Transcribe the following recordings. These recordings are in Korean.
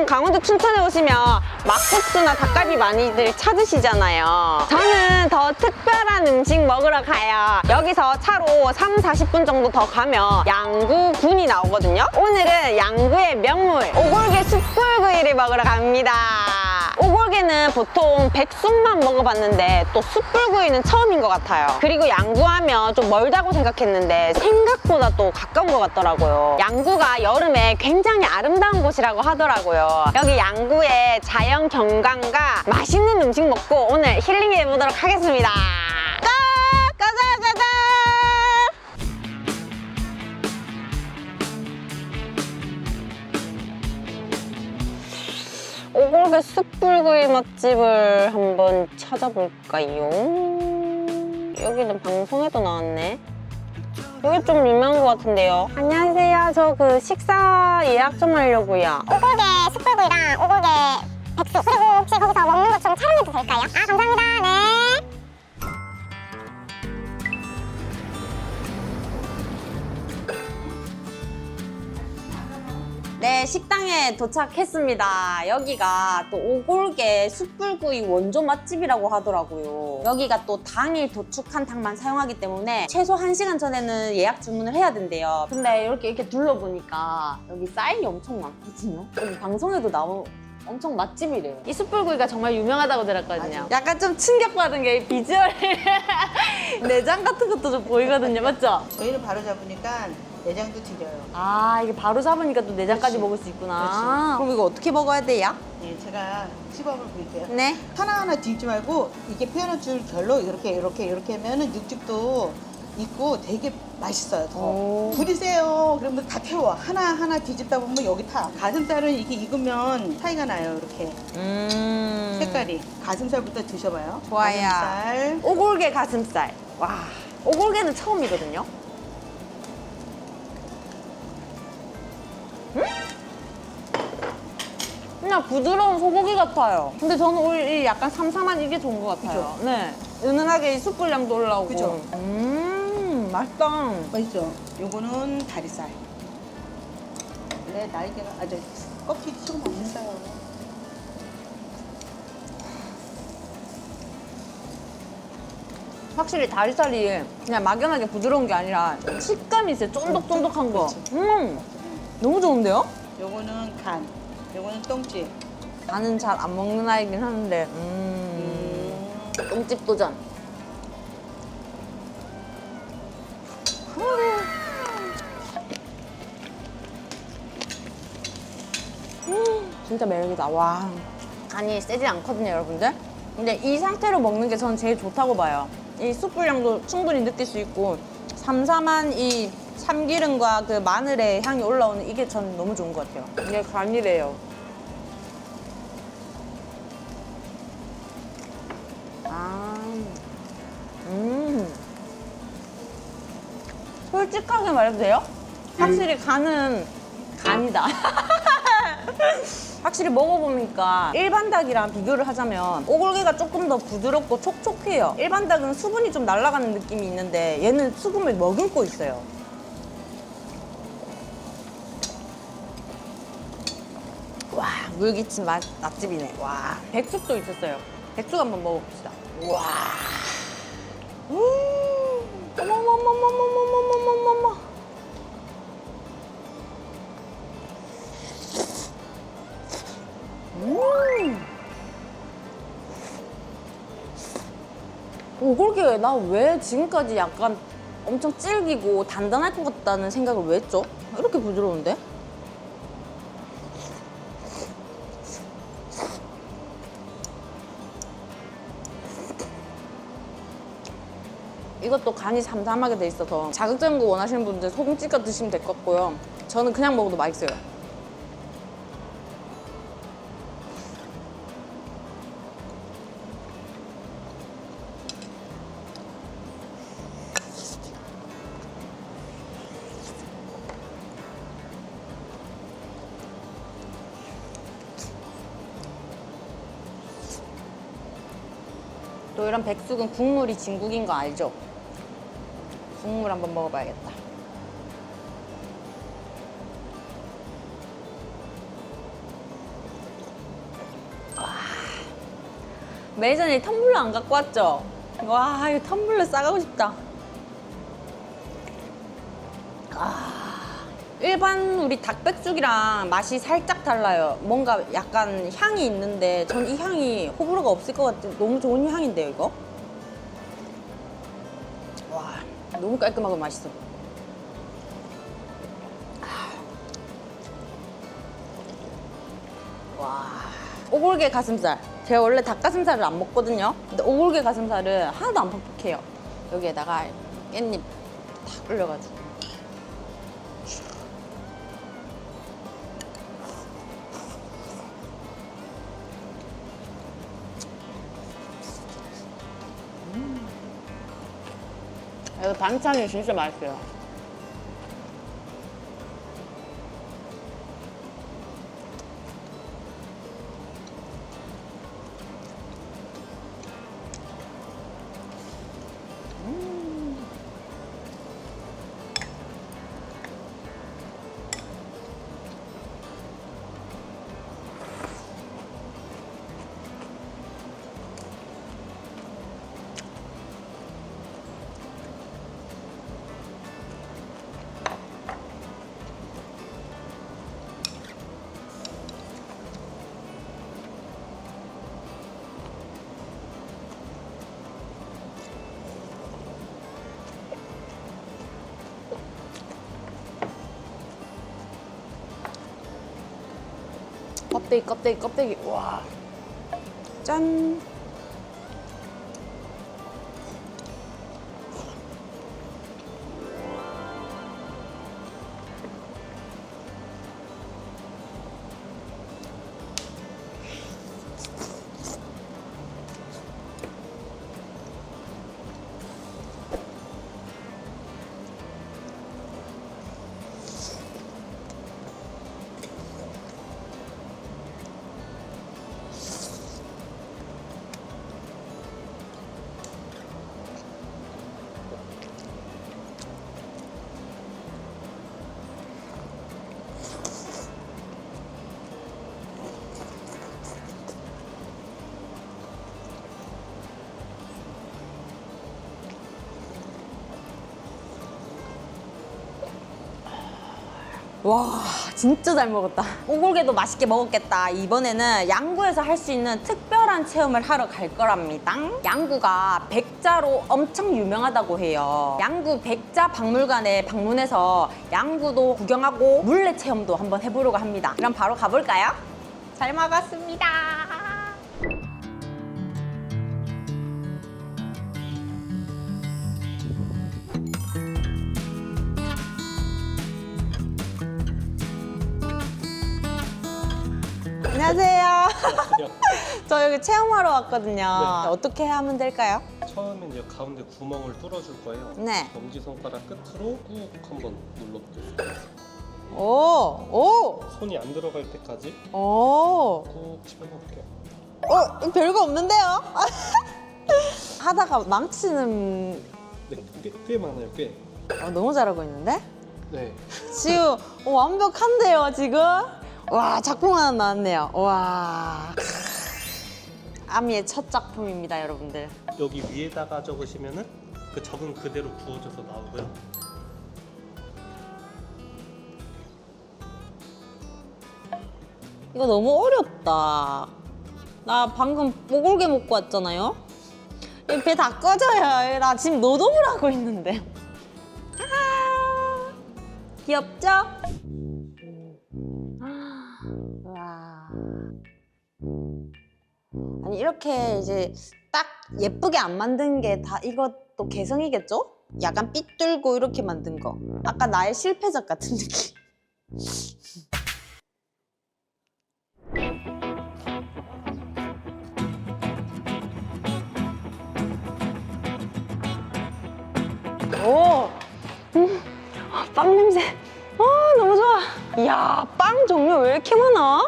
강원도 춘천에 오시면 막국수나 닭갈비 많이들 찾으시잖아요. 저는 더 특별한 음식 먹으러 가요. 여기서 차로 3, 40분 정도 더 가면 양구군이 나오거든요. 오늘은 양구의 명물 오골계 숯불구이를 먹으러 갑니다. 오골계는 보통 백숙만 먹어봤는데 또 숯불구이는 처음인 것 같아요. 그리고 양구하면 좀 멀다고 생각했는데 생각보다 또 가까운 것 같더라고요. 양구가 여름에 굉장히 아름다운 곳이라고 하더라고요. 여기 양구의 자연 경관과 맛있는 음식 먹고 오늘 힐링해 보도록 하겠습니다. 가자! 오골계 숯불구이 맛집을 한번 찾아볼까요? 여기는 방송에도 나왔네. 여기 좀 유명한 것 같은데요. 안녕하세요. 저 그 식사 예약 좀 하려고요. 오골계 숯불구이랑 오골계 백숙, 그리고 혹시 거기서 먹는 것 좀 촬영해도 될까요? 아, 감사합니다. 네. 네, 식당에 도착했습니다. 여기가 또 오골계 숯불구이 원조 맛집이라고 하더라고요. 여기가 또 당일 도축한 닭만 사용하기 때문에 최소 1시간 전에는 예약 주문을 해야 된대요. 근데 이렇게 둘러보니까 여기 사인이 엄청 많거든요. 여기 방송에도 엄청 맛집이래요. 이 숯불구이가 정말 유명하다고 들었거든요. 맞아. 약간 좀 충격받은 게 비주얼 내장 같은 것도 좀 보이거든요. 맞죠? 저희는 바로 잡으니까 내장도 드려요. 아, 이게 바로 잡으니까 또 내장까지 그렇지. 먹을 수 있구나. 그럼 이거 어떻게 먹어야 돼요? 네, 제가 시범을 보일게요. 네. 하나하나 뒤집지 말고 이게 표현할 줄 결로 이렇게 하면은 육즙도 있고 되게 맛있어요. 오. 더. 불이 세요. 그러면 다 태워. 하나하나 뒤집다 보면 여기 타. 가슴살은 이게 익으면 차이가 나요. 이렇게 색깔이. 가슴살부터 드셔봐요. 좋아요. 가슴살. 오골계 가슴살. 와, 오골계는 처음이거든요. 그냥 부드러운 소고기 같아요. 근데 저는 오히려 이 약간 삼삼한 이게 좋은 것 같아요. 그죠? 네. 은은하게 이 숯불향도 올라오고. 그죠? 맛있다. 맛있죠? 요거는 다리살. 원래 날개가 아주 껍질이 조금 없는데요. 확실히 다리살이 그냥 막연하게 부드러운 게 아니라 식감이 있어요. 쫀득쫀득한 거. 너무 좋은데요? 요거는 간. 요거는 똥집. 나는 잘 안 먹는 아이긴 하는데 똥집 도전. 진짜 매력이다. 와, 간이 세지 않거든요, 여러분들. 근데 이 상태로 먹는 게 저는 제일 좋다고 봐요. 이 숯불향도 충분히 느낄 수 있고 삼삼한 이 참기름과 그 마늘의 향이 올라오는 이게 저는 너무 좋은 것 같아요. 이게 간이래요. 솔직하게 말해도 돼요? 확실히 간은 간이다. 확실히 먹어보니까 일반 닭이랑 비교를 하자면 오골계가 조금 더 부드럽고 촉촉해요. 일반 닭은 수분이 좀 날아가는 느낌이 있는데 얘는 수분을 머금고 있어요. 와, 물기침 맛집이네. 와, 백숙도 있었어요. 백숙 한번 먹어봅시다. 와. 어머머머머머머머머머머. 오골계 나 왜 지금까지 약간 엄청 질기고 단단할 것 같다는 생각을 왜 했죠? 이렇게 부드러운데? 이것도 간이 삼삼하게 돼 있어서 자극적인 거 원하시는 분들 소금 찍어 드시면 될 것 같고요. 저는 그냥 먹어도 맛있어요. 또 이런 백숙은 국물이 진국인 거 알죠? 국물 한번 먹어봐야겠다. 매전에 텀블러 안 갖고 왔죠? 와, 이거 텀블러 싸가고 싶다. 일반 우리 닭백숙이랑 맛이 살짝 달라요. 뭔가 약간 향이 있는데 전 이 향이 호불호가 없을 것 같은 너무 좋은 향인데요, 이거? 와, 너무 깔끔하고 맛있어. 와, 오골계 가슴살. 제가 원래 닭가슴살을 안 먹거든요. 근데 오골계 가슴살은 하나도 안 퍽퍽해요. 여기에다가 깻잎 탁 올려가지고. 이거 반찬이 진짜 맛있어요. 껍데기. 와. 짠. 와, 진짜 잘 먹었다. 오골계도 맛있게 먹었겠다. 이번에는 양구에서 할 수 있는 특별한 체험을 하러 갈 거랍니다. 양구가 백자로 엄청 유명하다고 해요. 양구 백자 박물관에 방문해서 양구도 구경하고 물레 체험도 한번 해보려고 합니다. 그럼 바로 가볼까요? 잘 먹었습니다. 안녕하세요. 저 여기 체험하러 왔거든요. 어떻게 하면 될까요? 처음에 이제 가운데 구멍을 뚫어줄 거예요. 네. 엄지손가락 끝으로 꾹 한번 눌러보겠습니다. 오! 손이 안 들어갈 때까지 오! 꾹 집어넣을게요. 별거 없는데요? 하다가 망치는 네, 꽤 많아요, 꽤. 너무 잘하고 있는데? 네. 지금 완벽한데요, 지금? 와, 작품 하나 나왔네요. 와. 아미의 첫 작품입니다, 여러분들. 여기 위에다가 적으시면은 그 적은 그대로 부어져서 나오고요. 이거 너무 어렵다. 나 방금 뽀골게 먹고 왔잖아요? 배 다 꺼져요. 나 지금 노동을 하고 있는데. 아, 귀엽죠? 와. 아니 이렇게 이제 딱 예쁘게 안 만든 게 다 이것도 개성이겠죠? 약간 삐뚤고 이렇게 만든 거. 아까 나의 실패작 같은 느낌. 오, 빵 냄새. 너무 좋아. 이야, 빵 종류 왜 이렇게 많아?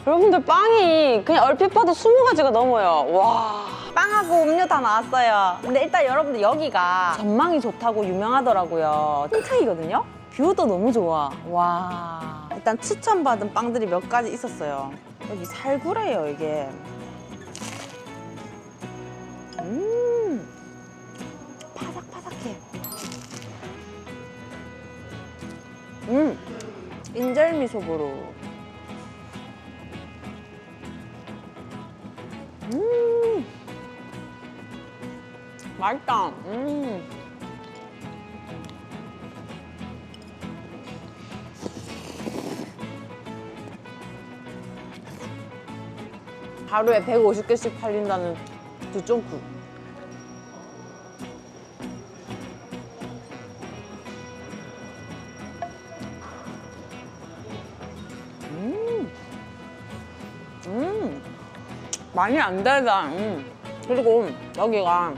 여러분들 빵이 그냥 얼핏 봐도 20가지가 넘어요. 와. 빵하고 음료 다 나왔어요. 근데 일단 여러분들 여기가 전망이 좋다고 유명하더라고요. 층창이거든요? 뷰도 너무 좋아. 와. 일단 추천받은 빵들이 몇 가지 있었어요. 여기 살구래요, 이게. 인절미소보로. 맛있다. 하루에 150개씩 팔린다는 두쫑쿠. 많이 안 달다. 그리고 여기가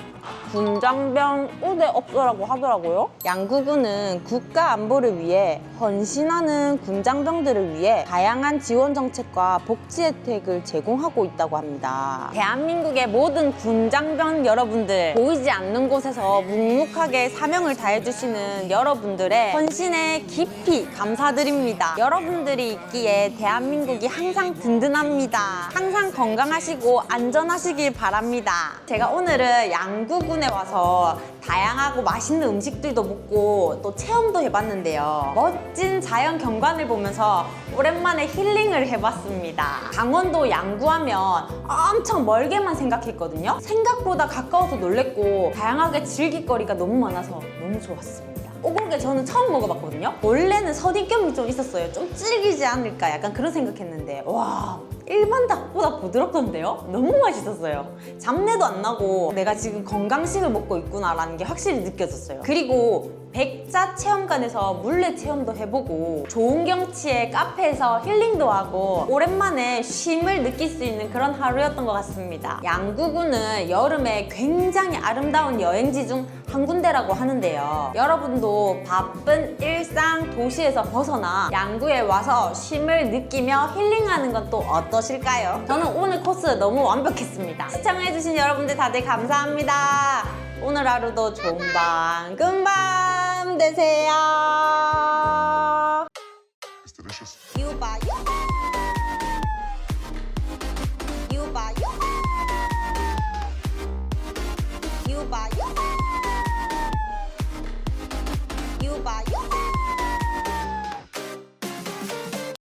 군장병 우대업소라고 하더라고요. 양구군은 국가 안보를 위해 헌신하는 군장병들을 위해 다양한 지원 정책과 복지 혜택을 제공하고 있다고 합니다. 대한민국의 모든 군장병 여러분들, 보이지 않는 곳에서 묵묵하게 사명을 다해주시는 여러분들의 헌신에 깊이 감사드립니다. 여러분들이 있기에 대한민국이 항상 든든합니다. 항상 건강하시고 안전하시길 바랍니다. 제가 오늘은 양구군에 와서 다양하고 맛있는 음식들도 먹고 또 체험도 해봤는데요. 멋진 자연 경관을 보면서 오랜만에 힐링을 해봤습니다. 강원도 양구하면 엄청 멀게만 생각했거든요. 생각보다 가까워서 놀랬고 다양하게 즐길 거리가 너무 많아서 너무 좋았습니다. 오골계 저는 처음 먹어봤거든요. 원래는 선입견이 좀 있었어요. 좀 질기지 않을까 약간 그런 생각했는데 와, 일반 닭보다 부드럽던데요? 너무 맛있었어요. 잡내도 안 나고 내가 지금 건강식을 먹고 있구나라는 게 확실히 느껴졌어요. 그리고 백자 체험관에서 물레 체험도 해보고 좋은 경치에 카페에서 힐링도 하고 오랜만에 쉼을 느낄 수 있는 그런 하루였던 것 같습니다. 양구군은 여름에 굉장히 아름다운 여행지 중 한 군데라고 하는데요. 여러분도 바쁜 일상 도시에서 벗어나 양구에 와서 쉼을 느끼며 힐링하는 건 또 어떠실까요? 저는 오늘 코스 너무 완벽했습니다. 시청해주신 여러분들 다들 감사합니다. 오늘 하루도 좋은 밤, 금밤 되세요. 유바 유바 유바 유바